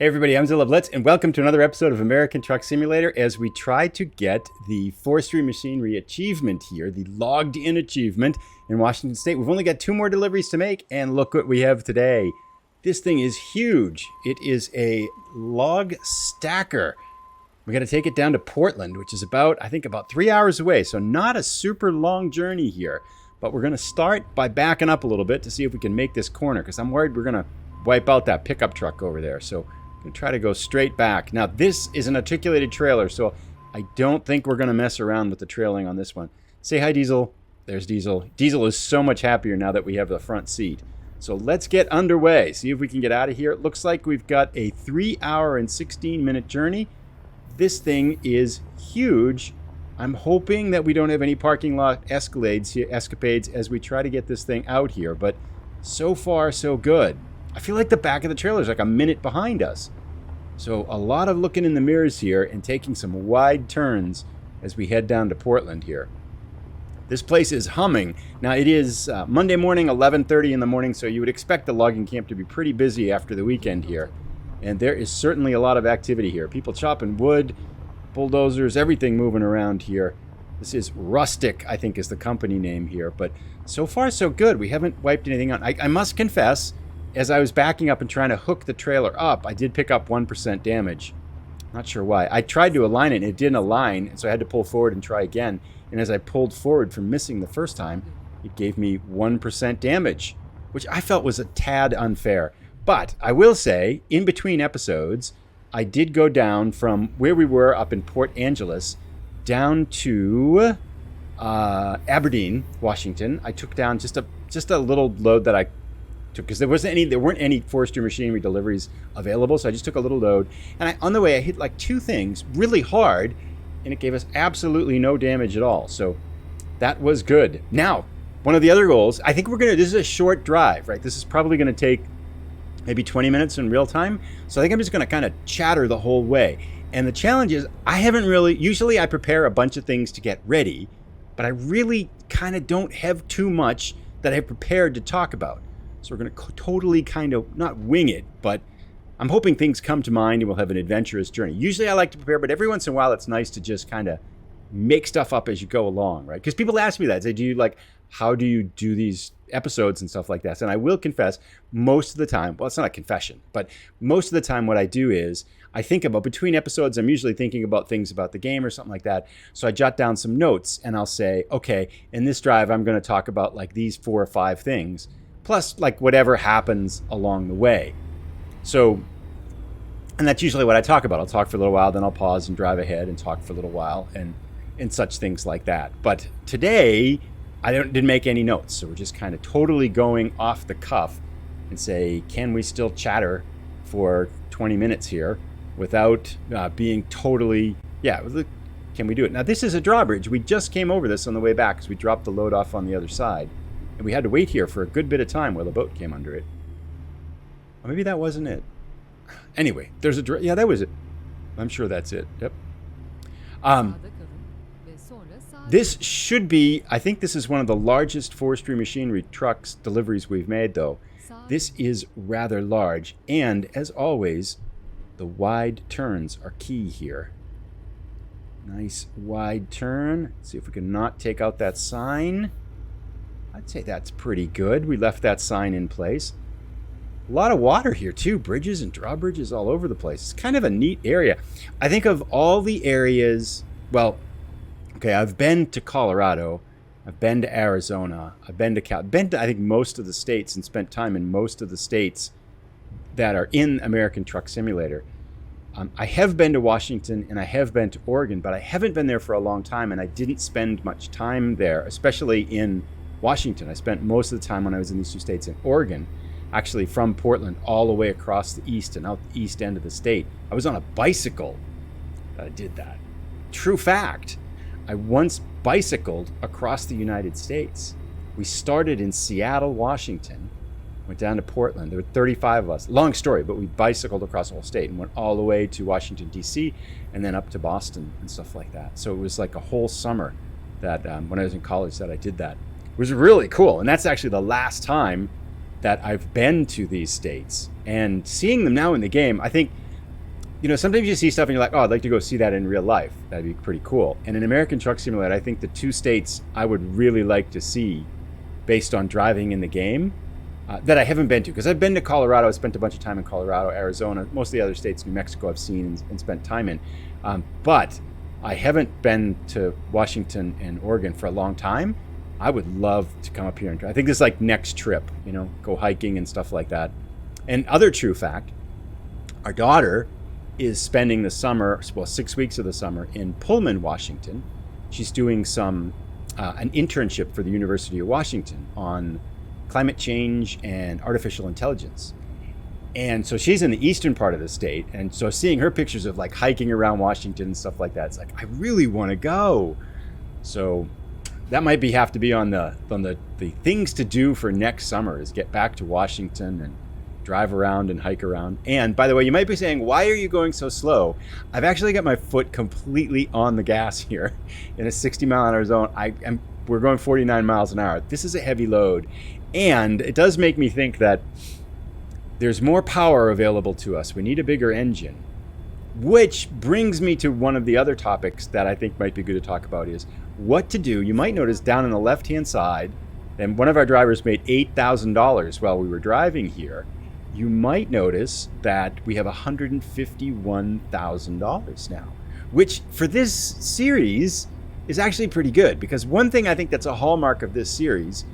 Hey everybody, I'm Zilla Blitz, and welcome to another episode of American Truck Simulator as we try to get the Forestry Machinery Achievement here, the logged in achievement in Washington State. We've only got 2 more deliveries to make, and look what we have today. This thing is huge. It is a log stacker. We got to take it down to Portland, which is about 3 hours away, so not a super long journey here. But we're going to start by backing up a little bit to see if we can make this corner, because I'm worried we're going to wipe out that pickup truck over there. So I'm going to try to go straight back. Now, this is an articulated trailer, so I don't think we're going to mess around with the trailing on this one. Say hi, Diesel. There's Diesel. Diesel is so much happier now that we have the front seat. So let's get underway, see if we can get out of here. It looks like we've got a 3-hour and 16-minute journey. This thing is huge. I'm hoping that we don't have any parking lot escapades as we try to get this thing out here, but so far, so good. I feel like the back of the trailer is like a minute behind us. So a lot of looking in the mirrors here and taking some wide turns as we head down to Portland here. This place is humming. Now it is Monday morning, 11:30 in the morning, so you would expect the logging camp to be pretty busy after the weekend here. And there is certainly a lot of activity here. People chopping wood, bulldozers, everything moving around here. This is Rustic, I think is the company name here. But so far, so good. We haven't wiped anything out. I must confess, as I was backing up and trying to hook the trailer up, I did pick up 1% damage. Not sure why. I tried to align it, and it didn't align, and so I had to pull forward and try again. And as I pulled forward from missing the first time, it gave me 1% damage, which I felt was a tad unfair. But I will say, in between episodes, I did go down from where we were up in Port Angeles down to Aberdeen, Washington. I took down just a little load that I took because there weren't any Forestry Machinery deliveries available, so I just took a little load. And on the way, I hit like 2 things really hard, and it gave us absolutely no damage at all. So that was good. Now, one of the other goals, I think this is a short drive, right? This is probably going to take maybe 20 minutes in real time. So I think I'm just going to kind of chatter the whole way. And the challenge is usually I prepare a bunch of things to get ready, but I really kind of don't have too much that I've prepared to talk about. So we're going to totally kind of not wing it, but I'm hoping things come to mind and we'll have an adventurous journey. Usually I like to prepare, but every once in a while it's nice to just kind of make stuff up as you go along, right? Because people ask me that. They say, how do you do these episodes and stuff like that? And I will confess, most of the time, well, it's not a confession, but most of the time what I do is I think about, between episodes, I'm usually thinking about things about the game or something like that. So I jot down some notes and I'll say, okay, in this drive, I'm going to talk about like these 4 or 5 things, plus like whatever happens along the way. So, and that's usually what I talk about. I'll talk for a little while, then I'll pause and drive ahead and talk for a little while and such things like that. But today, I didn't make any notes, so we're just kind of totally going off the cuff and say, can we still chatter for 20 minutes here without being totally, can we do it? Now, this is a drawbridge. We just came over this on the way back because we dropped the load off on the other side. And we had to wait here for a good bit of time while the boat came under it. Or maybe that wasn't it. Anyway, that was it. I'm sure that's it. Yep. This should be, I think this is one of the largest Forestry Machinery trucks deliveries we've made, though. This is rather large, and as always, the wide turns are key here. Nice wide turn. Let's see if we can not take out that sign. I'd say that's pretty good. We left that sign in place. A lot of water here, too. Bridges and drawbridges all over the place. It's kind of a neat area. I think of all the areas, I've been to Colorado, I've been to Arizona, I've been to I think most of the states and spent time in most of the states that are in American Truck Simulator. I have been to Washington and I have been to Oregon, but I haven't been there for a long time, and I didn't spend much time there, especially in Washington. I spent most of the time when I was in these 2 states in Oregon, actually from Portland all the way across the east and out the east end of the state. I was on a bicycle that I did that. True fact. I once bicycled across the United States. We started in Seattle, Washington, went down to Portland. There were 35 of us. Long story, but we bicycled across the whole state and went all the way to Washington, D.C., and then up to Boston and stuff like that. So it was like a whole summer that when I was in college that I did that. It was really cool. And that's actually the last time that I've been to these states. And seeing them now in the game, I think you know, sometimes you see stuff and you're like, oh, I'd like to go see that in real life. That'd be pretty cool. And in American Truck Simulator, I think the two states I would really like to see based on driving in the game that I haven't been to. Because I've been to Colorado. I spent a bunch of time in Colorado, Arizona. Most of the other states, New Mexico, I've seen and spent time in. But I haven't been to Washington and Oregon for a long time. I would love to come up here. And I think this is like next trip, you know, go hiking and stuff like that. And other true fact, our daughter is spending the summer, well, 6 weeks of the summer in Pullman, Washington. She's doing an internship for the University of Washington on climate change and artificial intelligence. And so she's in the eastern part of the state. And so seeing her pictures of like hiking around Washington and stuff like that, it's like, I really want to go. So that might have to be on the things to do for next summer, is get back to Washington and drive around and hike around. And by the way, you might be saying, why are you going so slow? I've actually got my foot completely on the gas here in a 60-mile-an-hour zone. We're going 49 miles an hour. This is a heavy load. And it does make me think that there's more power available to us. We need a bigger engine. Which brings me to one of the other topics that I think might be good to talk about, is what to do. You might notice down on the left-hand side, and one of our drivers made $8,000 while we were driving here. You might notice that we have $151,000 now, which for this series is actually pretty good, because one thing I think that's a hallmark of this series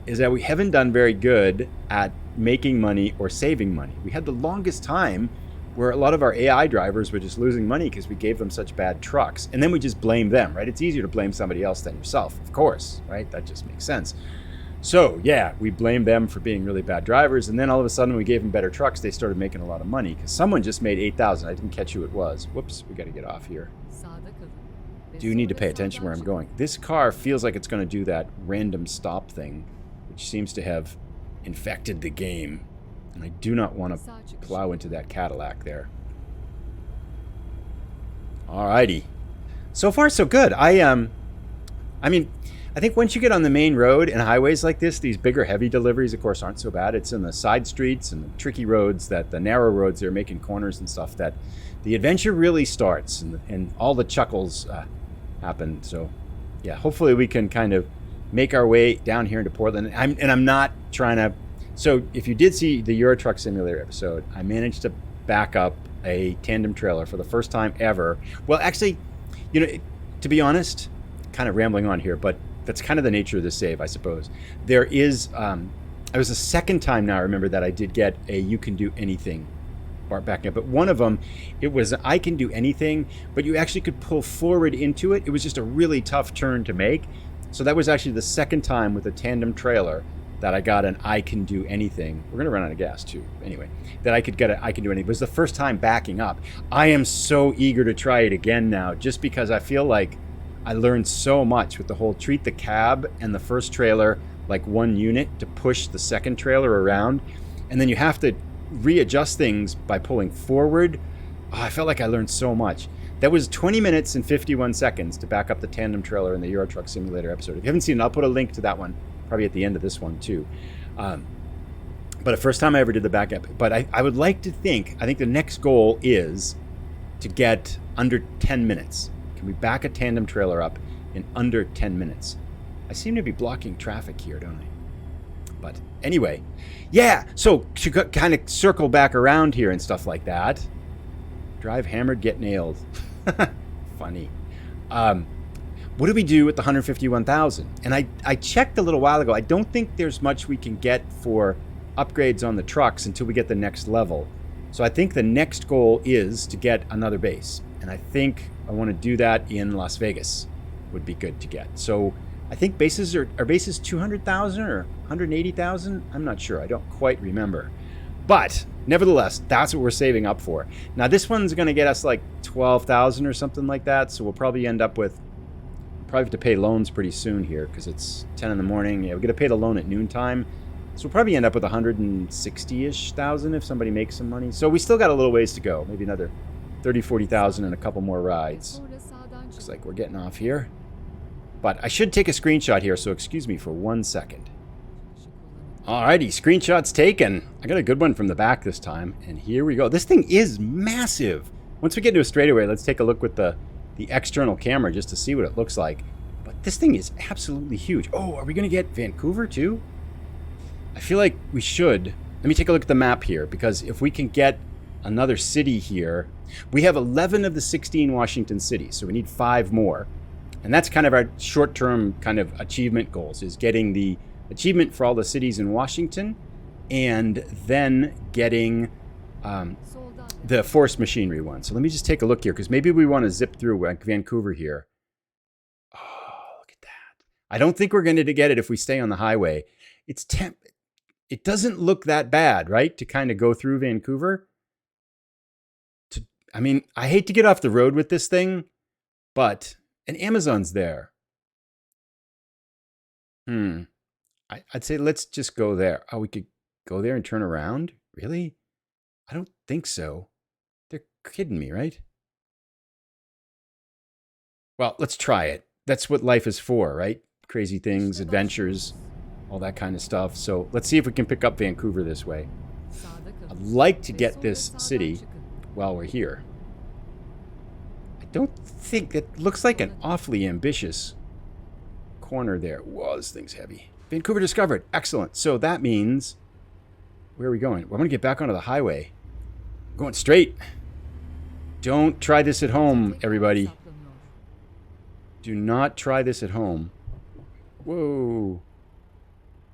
is that we haven't done very good at making money or saving money. We had the longest time where a lot of our AI drivers were just losing money because we gave them such bad trucks, and then we just blame them, right? It's easier to blame somebody else than yourself, of course, right? That just makes sense. So yeah, we blamed them for being really bad drivers, and then all of a sudden we gave them better trucks. They started making a lot of money because someone just made 8,000. I didn't catch who it was. Whoops, we got to get off here. Do need to pay attention where I'm going. This car feels like it's going to do that random stop thing, which seems to have infected the game, and I do not want to plow into that Cadillac there. Alrighty, so far so good. I mean, I think once you get on the main road and highways like this, these bigger heavy deliveries, of course, aren't so bad. It's in the side streets and the tricky roads, that the narrow roads they're making corners and stuff, that the adventure really starts, and all the chuckles happen. So yeah, hopefully we can kind of make our way down here into Portland. I'm not trying to. So if you did see the Euro Truck Simulator episode, I managed to back up a tandem trailer for the first time ever. Well, actually, you know, to be honest, kind of rambling on here, but that's kind of the nature of the save, I suppose. There is, it was the second time now, I remember, that I did get a you can do anything bar backing up. But one of them, it was I can do anything, but you actually could pull forward into it. It was just a really tough turn to make. So that was actually the second time with a tandem trailer that I got an I can do anything. We're gonna run out of gas too. Anyway, that I could get a I can do anything. It was the first time backing up. I am so eager to try it again now, just because I feel like I learned so much with the whole treat the cab and the first trailer like one unit to push the second trailer around. And then you have to readjust things by pulling forward. Oh, I felt like I learned so much. That was 20 minutes and 51 seconds to back up the tandem trailer in the Euro Truck Simulator episode. If you haven't seen it, I'll put a link to that one, probably at the end of this one too. But the first time I ever did the backup. But I would like to think, I think the next goal is to get under 10 minutes. Can we back a tandem trailer up in under 10 minutes? I seem to be blocking traffic here, don't I? But anyway, yeah, so to kind of circle back around here and stuff like that. Drive hammered, get nailed. Funny. What do we do with the 151,000? And I checked a little while ago. I don't think there's much we can get for upgrades on the trucks until we get the next level. So I think the next goal is to get another base. And I think I want to do that in Las Vegas would be good to get. So I think bases are bases 200,000 or 180,000. I'm not sure. I don't quite remember. But nevertheless, that's what we're saving up for. Now this one's going to get us like 12,000 or something like that. So we'll probably end up with, probably have to pay loans pretty soon here because it's 10 in the morning. Yeah, we're going to pay the loan at noontime. So we'll probably end up with 160-ish thousand if somebody makes some money. So we still got a little ways to go. Maybe another 30, 40,000 and a couple more rides. Looks like we're getting off here. But I should take a screenshot here, so excuse me for 1 second. Alrighty, screenshots taken. I got a good one from the back this time, and here we go. This thing is massive. Once we get into a straightaway, let's take a look with the external camera just to see what it looks like. But this thing is absolutely huge. Oh, are we going to get Vancouver too? I feel like we should. Let me take a look at the map here, because if we can get another city here, we have 11 of the 16 Washington cities, so we need 5 more. And that's kind of our short-term kind of achievement goals, is getting the achievement for all the cities in Washington, and then getting the Forest Machinery one. So let me just take a look here, because maybe we want to zip through Vancouver here. Oh, look at that. I don't think we're going to get it if we stay on the highway. It doesn't look that bad, right, to kind of go through Vancouver. I mean, I hate to get off the road with this thing, but... And Amazon's there. I'd say let's just go there. Oh, we could go there and turn around? Really? I don't think so. They're kidding me, right? Well, let's try it. That's what life is for, right? Crazy things, adventures, all that kind of stuff. So let's see if we can pick up Vancouver this way. I'd like to get this city while we're here. Don't think that looks like an awfully ambitious corner there. Whoa, this thing's heavy. Vancouver discovered. Excellent. So that means, where are we going? We're going to get back onto the highway. We're going straight. Don't try this at home, everybody. Do not try this at home. Whoa.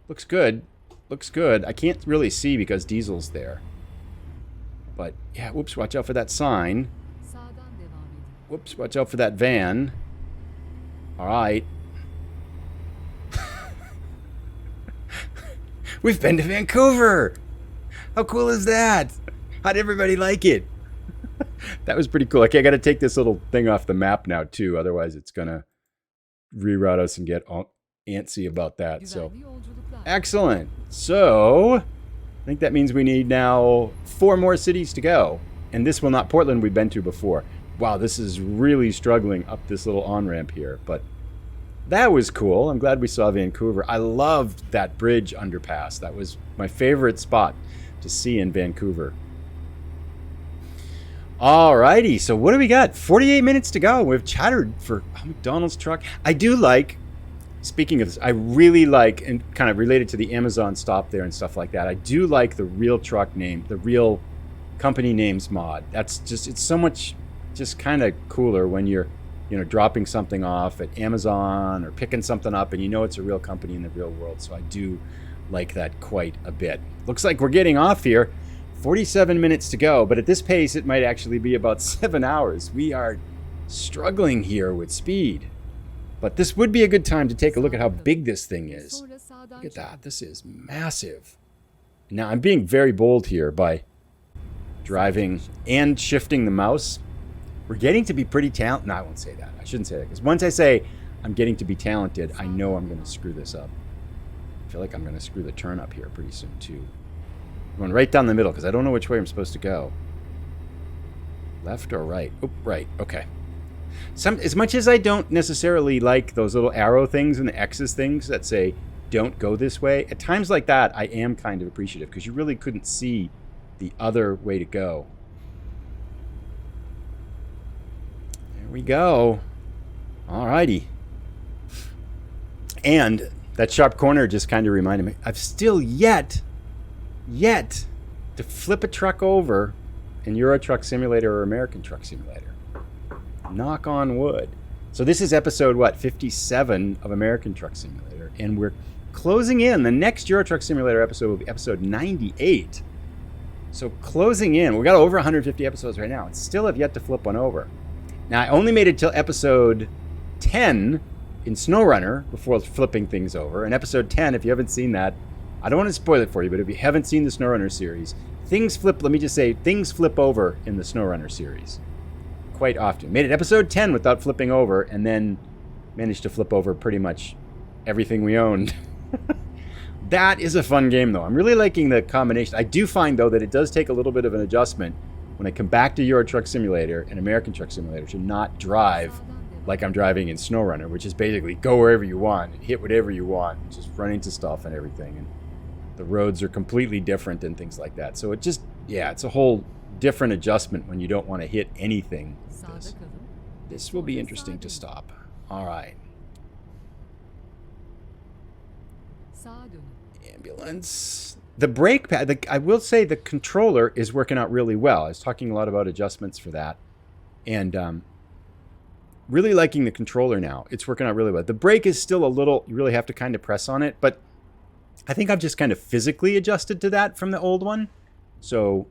Looks good. Looks good. I can't really see because Diesel's there. But yeah, whoops, watch out for that sign. Whoops, watch out for that van. All right. We've been to Vancouver. How cool is that? How'd everybody like it? That was pretty cool. Okay, I got to take this little thing off the map now, too. Otherwise, it's going to reroute us and get all antsy about that. So, excellent. So, I think that means we need now 4 more cities to go. And this will not Portland we've been to before. Wow, this is really struggling up this little on-ramp here, but that was cool. I'm glad we saw Vancouver. I loved that bridge underpass. That was my favorite spot to see in Vancouver. Alrighty, so what do we got? 48 minutes to go. We've chattered for a McDonald's truck. I do like, speaking of this, I really like, and kind of related to the Amazon stop there and stuff like that, I do like the real truck name, the real company names mod. That's just, it's so much... just kind of cooler when you're, dropping something off at Amazon or picking something up and it's a real company in the real world. So I do like that quite a bit. Looks like we're getting off here. 47 minutes to go, but at this pace, it might actually be about 7 hours. We are struggling here with speed. But this would be a good time to take a look at how big this thing is. Look at that. This is massive. Now, I'm being very bold here by driving and shifting the mouse. We're getting to be pretty talented. No, I won't say that. I shouldn't say that. Because once I say I'm getting to be talented, I know I'm going to screw this up. I feel like I'm going to screw the turn up here pretty soon, too. I'm going right down the middle because I don't know which way I'm supposed to go. Left or right? Oh, right. Okay. As much as I don't necessarily like those little arrow things and the X's things that say, don't go this way, at times like that, I am kind of appreciative because you really couldn't see the other way to go. There we go. Alrighty. And that sharp corner just kind of reminded me, I've still yet to flip a truck over in Euro Truck Simulator or American Truck Simulator. Knock on wood. So this is episode, 57 of American Truck Simulator. And we're closing in. The next Euro Truck Simulator episode will be episode 98. So closing in. We've got over 150 episodes right now and still have yet to flip one over. Now, I only made it till episode 10 in SnowRunner before flipping things over. And episode 10, if you haven't seen that, I don't want to spoil it for you, but if you haven't seen the SnowRunner series, things flip over in the SnowRunner series quite often. Made it episode 10 without flipping over, and then managed to flip over pretty much everything we owned. That is a fun game, though. I'm really liking the combination. I do find, though, that it does take a little bit of an adjustment when I come back to Euro Truck Simulator and American Truck Simulator to not drive like I'm driving in SnowRunner, which is basically go wherever you want and hit whatever you want and just run into stuff and everything. And the roads are completely different and things like that. So it just, yeah, it's a whole different adjustment when you don't want to hit anything with this. This will be interesting to stop. All right. Ambulance. The brake pad, I will say the controller is working out really well. I was talking a lot about adjustments for that. And really liking the controller now. It's working out really well. The brake is still a little, you really have to kind of press on it. But I think I've just kind of physically adjusted to that from the old one. So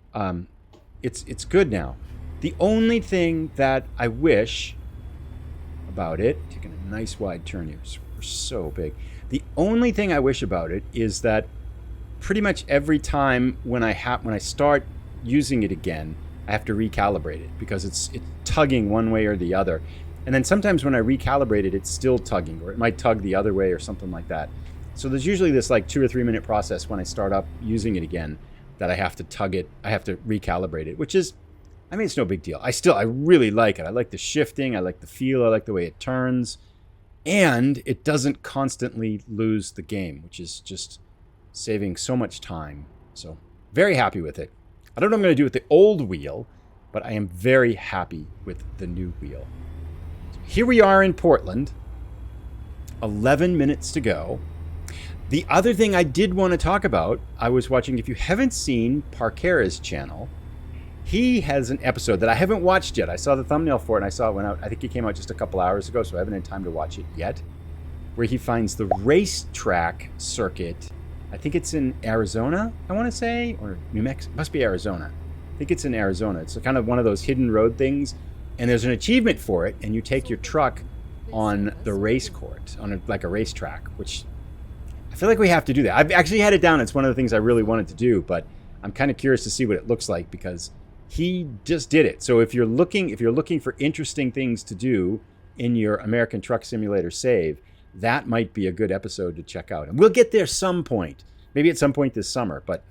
it's good now. The only thing that I wish about it, taking a nice wide turn here, we're so big. The only thing I wish about it is that pretty much every time when I start using it again, I have to recalibrate it because it's tugging one way or the other. And then sometimes when I recalibrate it, it's still tugging, or it might tug the other way or something like that. So there's usually this like 2 or 3 minute process when I start up using it again that I have to tug it, I have to recalibrate it, which is, I mean, it's no big deal. I really like it. I like the shifting, I like the feel, I like the way it turns, and it doesn't constantly lose the game, which is just saving so much time. So very happy with it. I don't know what I'm going to do with the old wheel, but I am very happy with the new wheel. So here we are in Portland, 11 minutes to go. The other thing I did want to talk about, I was watching, if you haven't seen Parkera's channel, he has an episode that I haven't watched yet. I saw the thumbnail for it and I saw it went out. I think it came out just a couple hours ago, so I haven't had time to watch it yet, where he finds the racetrack circuit. I think it's in Arizona, I want to say, or New Mexico. It must be Arizona. I think it's in Arizona. It's kind of one of those hidden road things, and there's an achievement for it, and you take your truck on the race court, on like a racetrack, which I feel like we have to do that. I've actually had it down. It's one of the things I really wanted to do, but I'm kind of curious to see what it looks like because he just did it. So if you're looking for interesting things to do in your American Truck Simulator save, that might be a good episode to check out. And we'll get there some point, maybe at some point this summer, but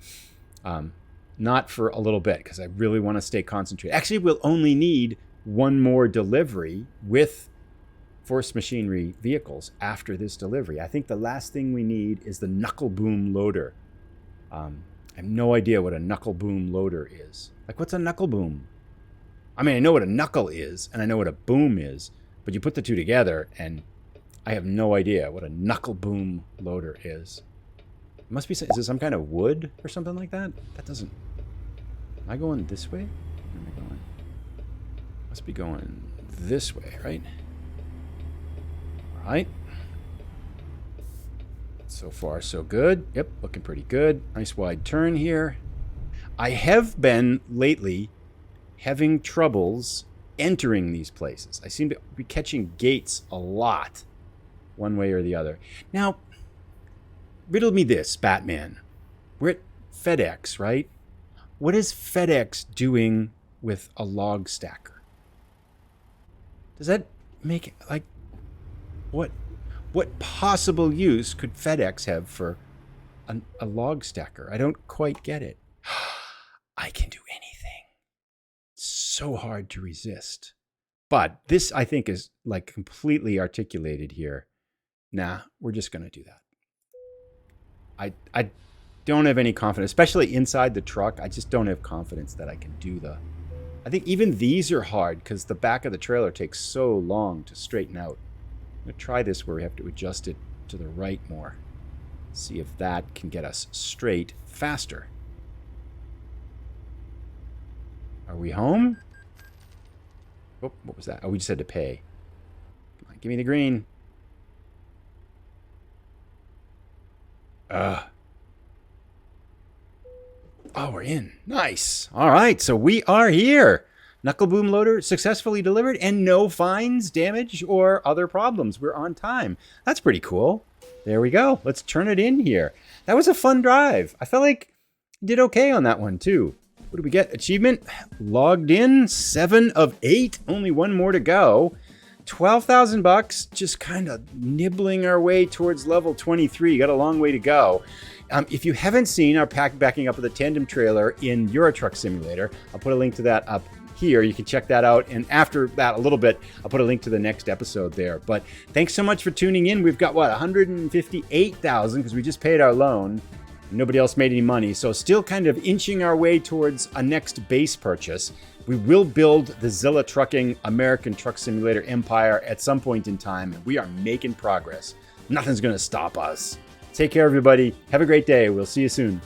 not for a little bit because I really want to stay concentrated. Actually, we'll only need one more delivery with Forestry Machinery vehicles after this delivery. I think the last thing we need is the knuckle boom loader. I have no idea what a knuckle boom loader is. Like, what's a knuckle boom? I mean, I know what a knuckle is and I know what a boom is, but you put the two together and I have no idea what a knuckle boom loader is. It must be, is it some kind of wood or something like that? That doesn't, am I going this way? Where am I going? Must be going this way, right? All right. So far, so good. Yep, looking pretty good. Nice wide turn here. I have been lately having troubles entering these places. I seem to be catching gates a lot, one way or the other. Now, riddle me this, Batman. We're at FedEx, right? What is FedEx doing with a log stacker? Does that make, like, what possible use could FedEx have for a log stacker? I don't quite get it. I can do anything. It's so hard to resist. But this, I think, is like completely articulated here. Nah, we're just going to do that. I don't have any confidence, especially inside the truck. I just don't have confidence that I can do I think even these are hard because the back of the trailer takes so long to straighten out. I'm going to try this where we have to adjust it to the right more. See if that can get us straight faster. Are we home? Oh, what was that? Oh, we just had to pay. Come on, give me the green. Oh, we're in. Nice. All right, so we are here. Knuckle boom loader successfully delivered and no fines, damage, or other problems. We're on time. That's pretty cool. There we go. Let's turn it in here. That was a fun drive. I felt like I did okay on that one too. What did we get? Achievement logged in, 7 of 8. Only one more to go. $12,000, just kind of nibbling our way towards level 23. Got a long way to go. If you haven't seen our backing up of the tandem trailer in Euro Truck Simulator, I'll put a link to that up here. You can check that out. And after that, a little bit, I'll put a link to the next episode there. But thanks so much for tuning in. We've got, what, 158,000 because we just paid our loan. Nobody else made any money, so still kind of inching our way towards a next base purchase. We will build the Zilla Trucking American Truck Simulator empire at some point in time, and we are making progress. Nothing's going to stop us. Take care, everybody. Have a great day. We'll see you soon.